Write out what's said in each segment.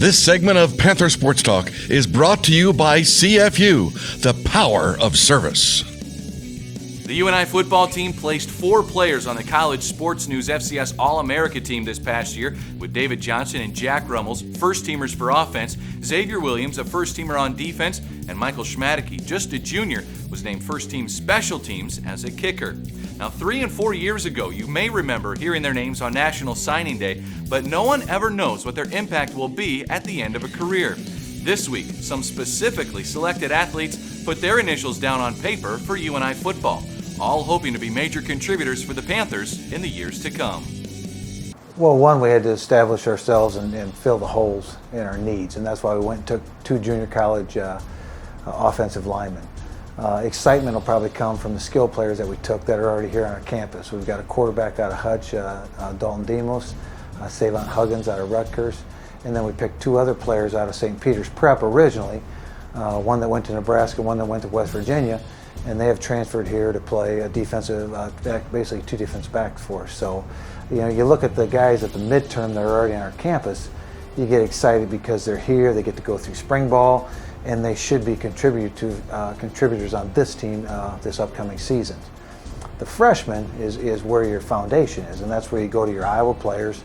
This segment of Panther Sports Talk is brought to you by CFU, the power of service. The UNI football team placed 4 players on the College Sports News FCS All-America team this past year, with David Johnson and Jack Rummells, first-teamers for offense, Xavier Williams, a first-teamer on defense, and Michael Schmadeke, just a junior, was named first-team special teams as a kicker. Now, 3 and 4 years ago, you may remember hearing their names on National Signing Day, but no one ever knows what their impact will be at the end of a career. This week, some specifically selected athletes put their initials down on paper for UNI football, all hoping to be major contributors for the Panthers in the years to come. Well, one, we had to establish ourselves and fill the holes in our needs, and that's why we went and took 2 junior college offensive linemen. Excitement will probably come from the skill players that we took that are already here on our campus. We've got a quarterback out of Hutch, Dalton Demos, Savant Huggins out of Rutgers, and then we picked 2 other players out of St. Peter's Prep originally, one that went to Nebraska, one that went to West Virginia, and they have transferred here to play a defensive, basically 2 defensive backs for us. So, you look at the guys at the midterm that are already on our campus, you get excited because they're here, they get to go through spring ball, and they should be contributors on this team this upcoming season. The freshman is where your foundation is, and that's where you go to your Iowa players,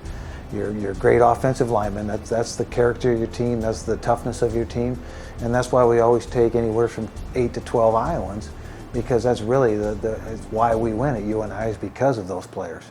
your great offensive linemen. That's the character of your team, that's the toughness of your team, and that's why we always take anywhere from 8 to 12 Iowans, because that's really why we win at UNI, is because of those players.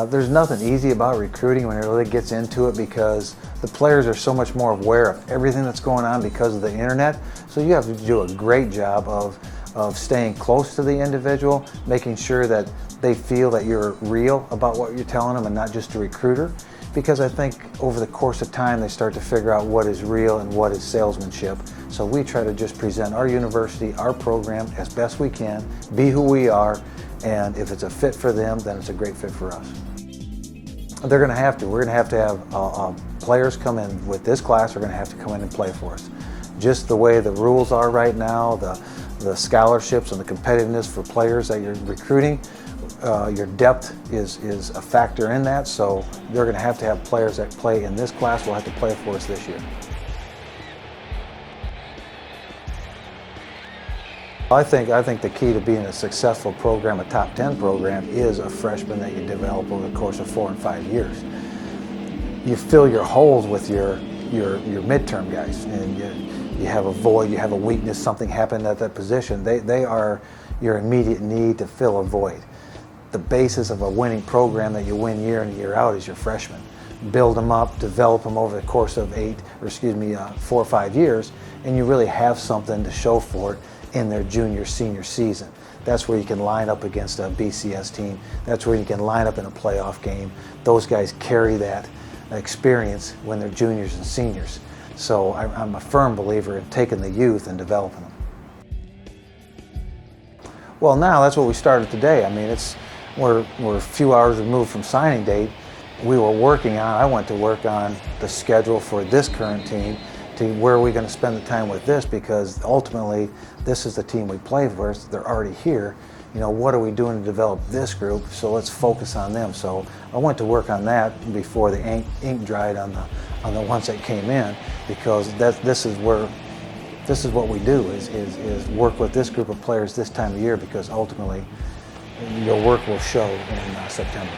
There's nothing easy about recruiting when it really gets into it, because the players are so much more aware of everything that's going on because of the internet. So you have to do a great job of staying close to the individual, making sure that they feel that you're real about what you're telling them and not just a recruiter. Because I think over the course of time they start to figure out what is real and what is salesmanship. So we try to just present our university, our program as best we can, be who we are, and if it's a fit for them, then it's a great fit for us. They're going to have to. We're going to have players come in with this class are going to have to come in and play for us. Just the way the rules are right now, the scholarships and the competitiveness for players that you're recruiting, your depth is a factor in that, so they're going to have players that play in this class will have to play for us this year. I think the key to being a successful program, a top 10 program, is a freshman that you develop over the course of 4 and 5 years. You fill your holes with your midterm guys, and you have a void, you have a weakness, something happened at that position. They are your immediate need to fill a void. The basis of a winning program that you win year in and year out is your freshmen. Build them up, develop them over the course of 4 or 5 years, and you really have something to show for it in their junior, senior season. That's where you can line up against a BCS team. That's where you can line up in a playoff game. Those guys carry that experience when they're juniors and seniors. So I'm a firm believer in taking the youth and developing them. Well, now that's what we started today. I mean, we're a few hours removed from signing date. I went to work on the schedule for this current team, to where are we going to spend the time with this, because ultimately this is the team we play for. They're already here. What are we doing to develop this group? So let's focus on them. So I went to work on that before the ink dried on the ones that came in, because this is what we do is work with this group of players this time of year, because ultimately your work will show in September.